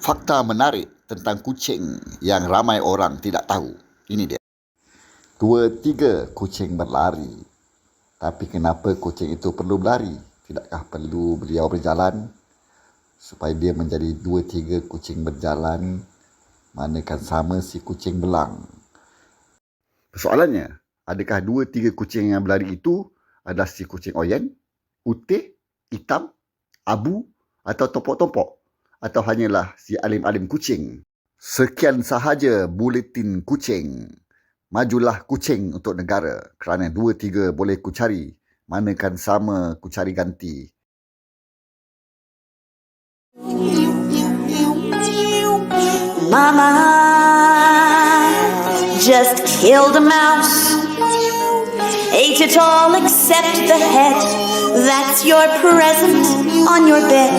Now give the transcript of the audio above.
Fakta menarik tentang kucing yang ramai orang tidak tahu. Ini dia. 2-3 kucing berlari. Tapi kenapa kucing itu perlu berlari? Tidakkah perlu beliau berjalan? Supaya dia menjadi 2-3 kucing berjalan, manakan sama si kucing belang. Persoalannya, adakah 2-3 kucing yang berlari itu adalah si kucing oyen, putih, hitam, abu atau tompok-tompok? Atau hanyalah si alim-alim kucing? Sekian sahaja buletin kucing. Majulah kucing untuk negara kerana 2-3 boleh kucari, manakan sama kucari ganti. Mama just killed a mouse, ate it all except the head. That's your present on your bed.